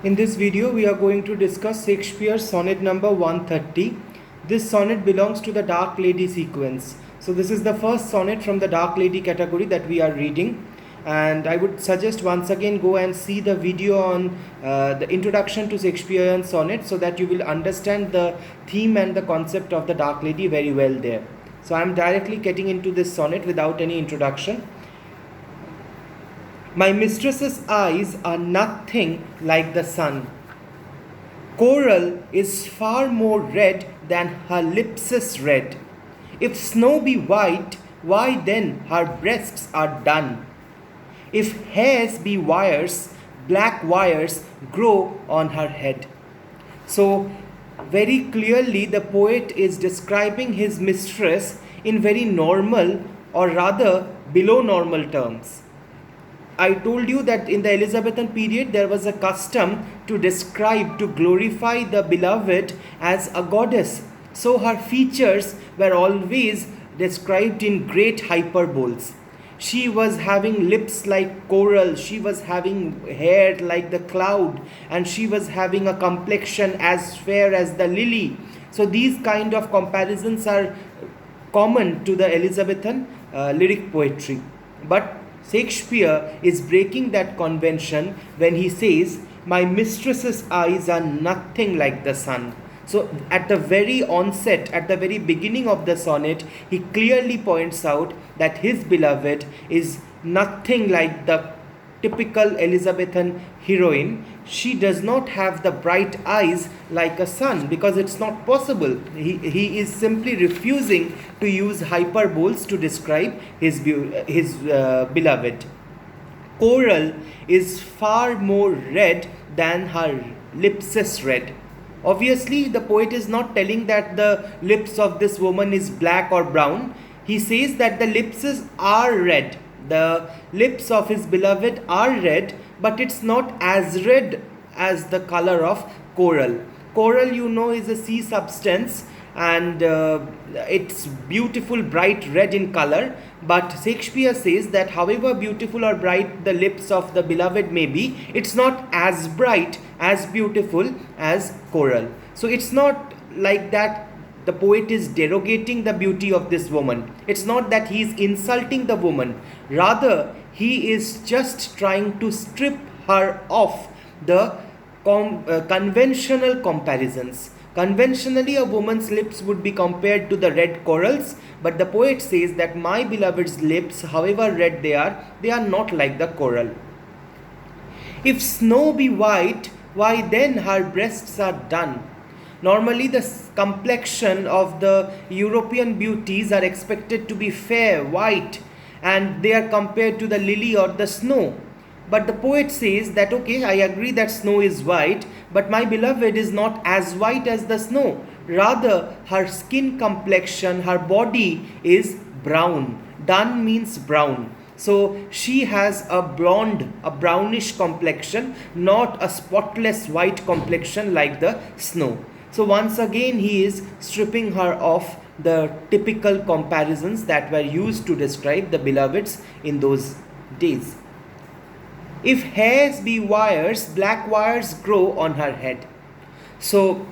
In this video, we are going to discuss Shakespeare's sonnet number 130. This sonnet belongs to the Dark Lady sequence. So this is the first sonnet from the Dark Lady category that we are reading. And I would suggest once again go and see the video on the introduction to Shakespearean sonnet so that you will understand the theme and the concept of the Dark Lady very well there. So I am directly getting into this sonnet without any introduction. My mistress's eyes are nothing like the sun. Coral is far more red than her lips is red. If snow be white, why then her breasts are dun? If hairs be wires, black wires grow on her head. So, very clearly the poet is describing his mistress in very normal or rather below normal terms. I told you that in the Elizabethan period there was a custom to describe, to glorify the beloved as a goddess. So her features were always described in great hyperboles. She was having lips like coral, she was having hair like the cloud, and she was having a complexion as fair as the lily. So these kind of comparisons are common to the Elizabethan lyric poetry. But Shakespeare is breaking that convention when he says, my mistress's eyes are nothing like the sun. So at the very onset, at the very beginning of the sonnet, he clearly points out that his beloved is nothing like the typical Elizabethan heroine. She does not have the bright eyes like a sun because it's not possible. He is simply refusing to use hyperboles to describe his beloved. Coral is far more red than her lips is red. Obviously, the poet is not telling that the lips of this woman is black or brown. He says that the lips are red. The lips of his beloved are red, but it's not as red as the color of coral. Coral, you know, is a sea substance and it's beautiful bright red in color. But Shakespeare says that however beautiful or bright the lips of the beloved may be, it's not as bright, as beautiful as coral. So it's not like that the poet is derogating the beauty of this woman. It's not that he is insulting the woman. Rather, he is just trying to strip her of the conventional comparisons. Conventionally, a woman's lips would be compared to the red corals, but the poet says that my beloved's lips, however red they are not like the coral. If snow be white, why then her breasts are dun? Normally, the complexion of the European beauties are expected to be fair, white, and they are compared to the lily or the snow. But the poet says that, okay, I agree that snow is white, but my beloved is not as white as the snow. Rather, her skin complexion, her body is brown. Dun means brown. So she has a blonde, a brownish complexion, not a spotless white complexion like the snow. So once again he is stripping her of the typical comparisons that were used to describe the beloveds in those days. If hairs be wires, black wires grow on her head. So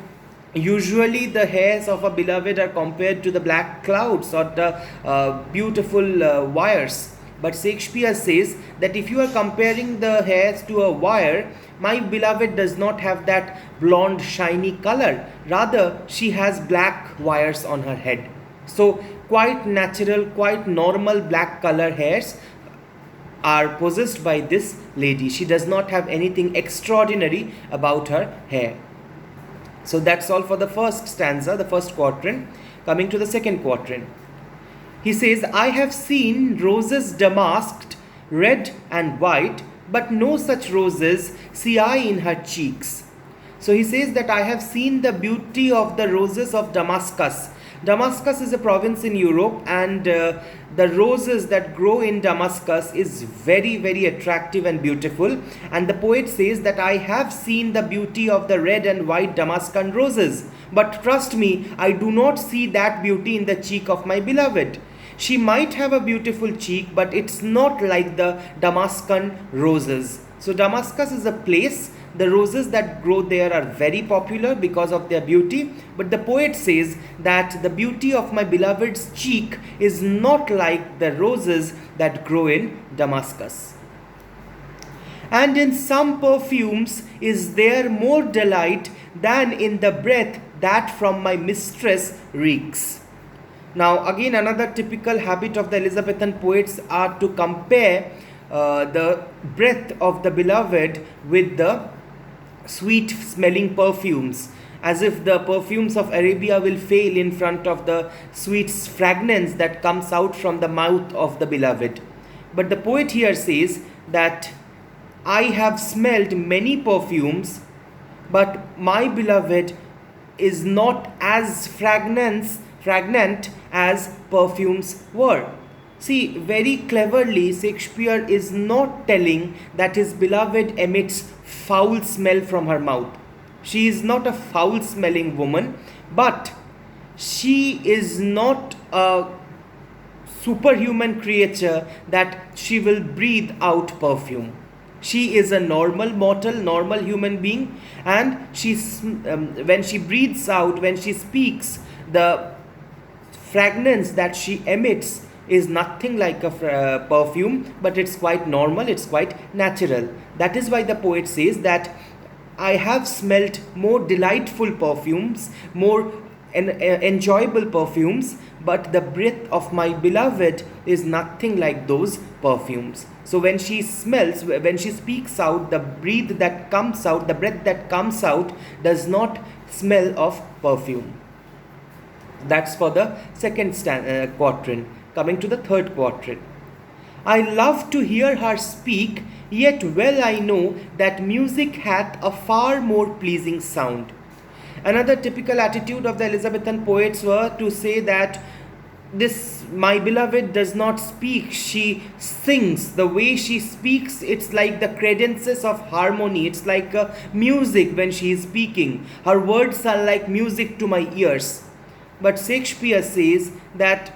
usually the hairs of a beloved are compared to the black clouds or the beautiful wires. But Shakespeare says that if you are comparing the hairs to a wire, my beloved does not have that blonde shiny color. Rather, she has black wires on her head. So quite natural, quite normal black color hairs are possessed by this lady. She does not have anything extraordinary about her hair. So that's all for the first stanza, the first quatrain. Coming to the second quatrain. He says, I have seen roses damasked, red and white, but no such roses see I in her cheeks. So he says that I have seen the beauty of the roses of Damascus. Damascus is a province in Europe, and the roses that grow in Damascus is very, very attractive and beautiful. And the poet says that I have seen the beauty of the red and white Damascus roses. But trust me, I do not see that beauty in the cheek of my beloved. She might have a beautiful cheek, but it's not like the Damascus roses. So Damascus is a place the roses that grow there are very popular because of their beauty, but the poet says that the beauty of my beloved's cheek is not like the roses that grow in Damascus. And in some perfumes is there more delight than in the breath that from my mistress reeks. Now, again, another typical habit of the Elizabethan poets are to compare the breath of the beloved with the sweet smelling perfumes, as if the perfumes of Arabia will fail in front of the sweet fragrance that comes out from the mouth of the beloved. But the poet here says that I have smelled many perfumes, but my beloved is not as fragrant as perfumes were. See, very cleverly, Shakespeare is not telling that his beloved emits foul smell from her mouth. She is not a foul smelling woman, but she is not a superhuman creature that she will breathe out perfume. She is a normal mortal, normal human being, and when she breathes out, when she speaks, the fragrance that she emits is nothing like a perfume, but it's quite normal, it's quite natural. That is why the poet says that I have smelt more delightful perfumes, more enjoyable perfumes, but the breath of my beloved is nothing like those perfumes. So when she smells, when she speaks out, the breath that comes out does not smell of perfume. That's for the second quatrain. Coming to the third quatrain. I love to hear her speak, yet well I know that music hath a far more pleasing sound. Another typical attitude of the Elizabethan poets were to say that this my beloved does not speak, she sings. The way she speaks, it's like the cadences of harmony, it's like music when she is speaking. Her words are like music to my ears. But Shakespeare says that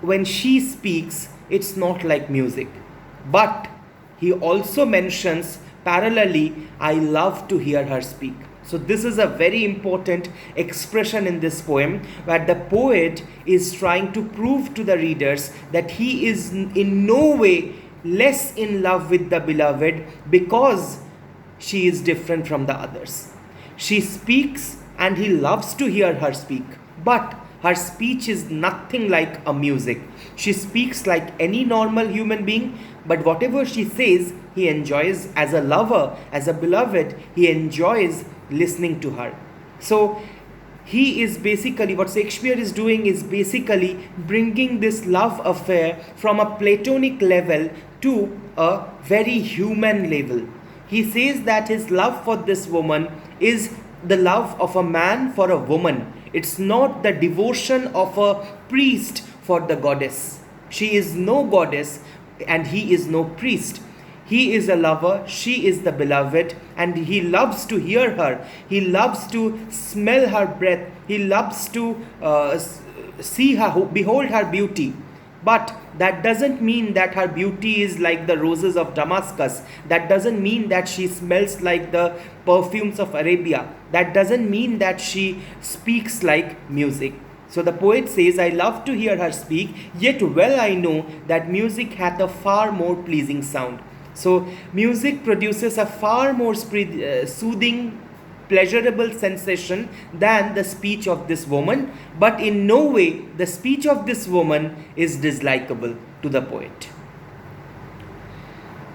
when she speaks, it's not like music. But he also mentions parallelly, I love to hear her speak. So this is a very important expression in this poem, where the poet is trying to prove to the readers that he is in no way less in love with the beloved because she is different from the others. She speaks and he loves to hear her speak, but her speech is nothing like a music. She speaks like any normal human being, but whatever she says, he enjoys as a lover, as a beloved, he enjoys listening to her. So he is basically, what Shakespeare is doing is basically bringing this love affair from a platonic level to a very human level. He says that his love for this woman is the love of a man for a woman. It's not the devotion of a priest for the goddess. She is no goddess and he is no priest. He is a lover, she is the beloved, and he loves to hear her. He loves to smell her breath. He loves to see her, behold her beauty. But that doesn't mean that her beauty is like the roses of Damascus. That doesn't mean that she smells like the perfumes of Arabia. That doesn't mean that she speaks like music. So the poet says, I love to hear her speak, yet well I know that music hath a far more pleasing sound. So music produces a far more soothing, pleasurable sensation than the speech of this woman, but in no way the speech of this woman is dislikable to the poet.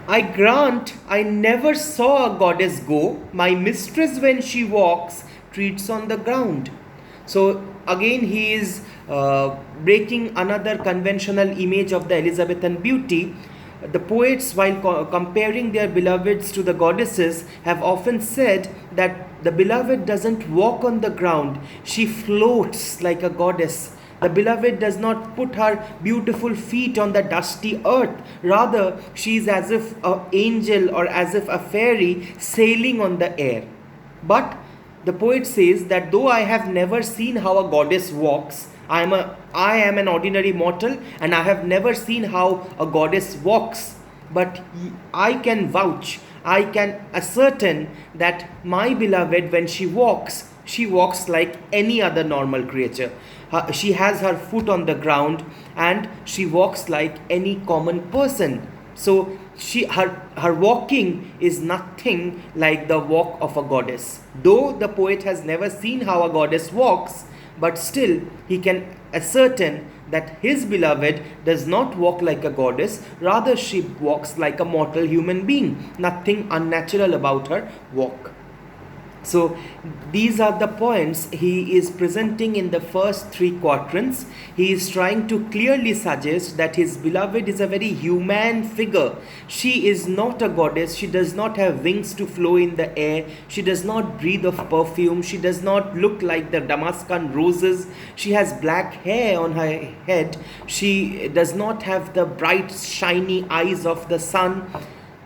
I grant I never saw a goddess go, my mistress when she walks treats on the ground. So again he is breaking another conventional image of the Elizabethan beauty. The poets, while comparing their beloveds to the goddesses, have often said that the beloved doesn't walk on the ground, she floats like a goddess. The beloved does not put her beautiful feet on the dusty earth. Rather, she is as if an angel or as if a fairy sailing on the air. But the poet says that though I have never seen how a goddess walks, I am an ordinary mortal and I have never seen how a goddess walks, but I can vouch, I can ascertain that my beloved, when she walks like any other normal creature. She has her foot on the ground and she walks like any common person. So her walking is nothing like the walk of a goddess. Though the poet has never seen how a goddess walks, but still he can ascertain that his beloved does not walk like a goddess, rather she walks like a mortal human being. Nothing unnatural about her walk. So these are the points he is presenting in the first three quatrains. He is trying to clearly suggest that his beloved is a very human figure. She is not a goddess. She does not have wings to flow in the air. She does not breathe of perfume. She does not look like the Damascus roses. She has black hair on her head. She does not have the bright shiny eyes of the sun,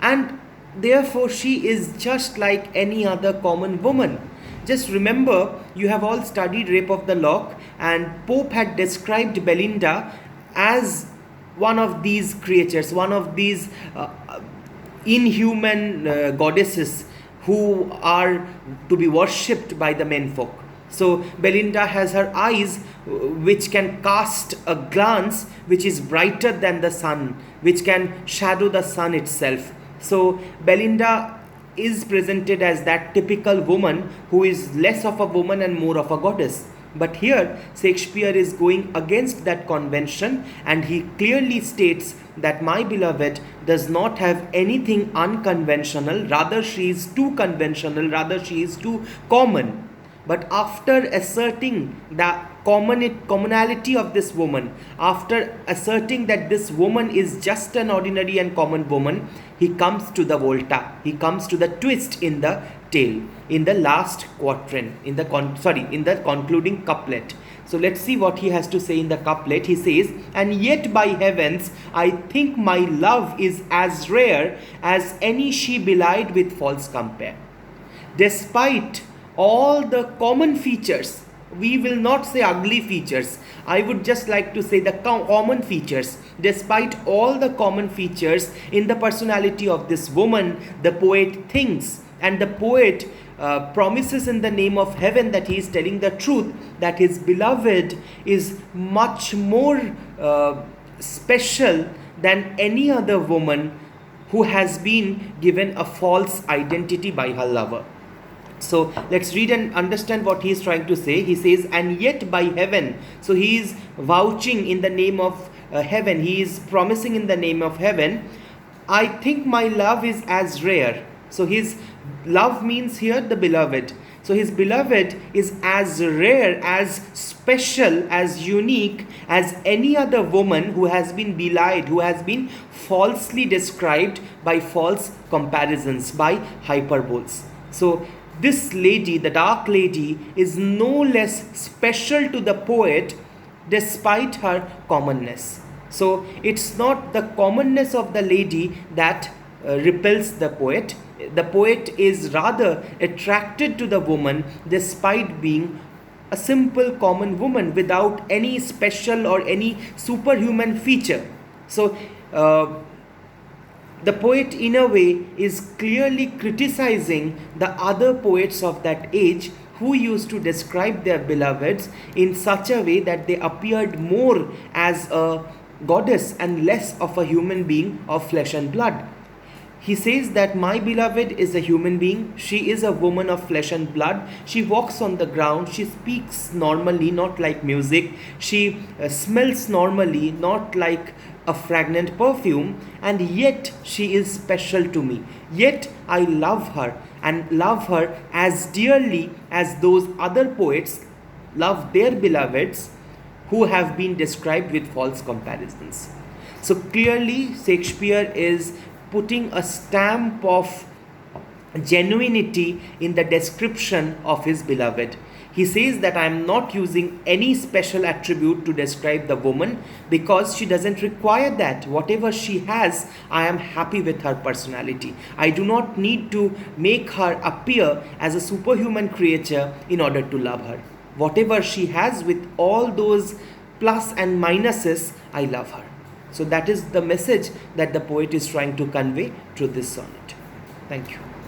and therefore she is just like any other common woman. Just remember, you have all studied Rape of the Lock, and Pope had described Belinda as one of these creatures, one of these inhuman goddesses who are to be worshipped by the menfolk. So Belinda has her eyes which can cast a glance which is brighter than the sun, which can shadow the sun itself. So Belinda is presented as that typical woman who is less of a woman and more of a goddess. But here Shakespeare is going against that convention, and he clearly states that my beloved does not have anything unconventional, rather she is too conventional, rather she is too common. But after asserting the commonality of this woman, after asserting that this woman is just an ordinary and common woman, he comes to the volta, he comes to the twist in the tale, in the last quatrain, in the concluding couplet. So let's see what he has to say in the couplet. He says, "And yet by heavens, I think my love is as rare as any she belied with false compare. Despite all the common features, we will not say ugly features, I would just like to say the common features. Despite all the common features in the personality of this woman, the poet thinks, and the poet promises in the name of heaven that he is telling the truth, that his beloved is much more special than any other woman who has been given a false identity by her lover." So let's read and understand what he is trying to say. He says, "And yet by heaven," so he is vouching in the name of heaven, he is promising in the name of heaven, "I think my love is as rare." So his love means here the beloved. So his beloved is as rare, as special, as unique as any other woman who has been belied, who has been falsely described by false comparisons, by hyperboles. So this lady, the dark lady, is no less special to the poet despite her commonness. So it's not the commonness of the lady that repels the poet. The poet is rather attracted to the woman despite being a simple common woman without any special or any superhuman feature. So the poet in a way is clearly criticizing the other poets of that age who used to describe their beloveds in such a way that they appeared more as a goddess and less of a human being of flesh and blood. He says that my beloved is a human being. She is a woman of flesh and blood. She walks on the ground. She speaks normally, not like music. She smells normally, not like a fragrant perfume. And yet she is special to me. Yet I love her, and love her as dearly as those other poets love their beloveds who have been described with false comparisons. So clearly Shakespeare is putting a stamp of genuinity in the description of his beloved. He says that I am not using any special attribute to describe the woman because she doesn't require that. Whatever she has, I am happy with her personality. I do not need to make her appear as a superhuman creature in order to love her. Whatever she has, with all those plus and minuses, I love her. So that is the message that the poet is trying to convey through this sonnet. Thank you.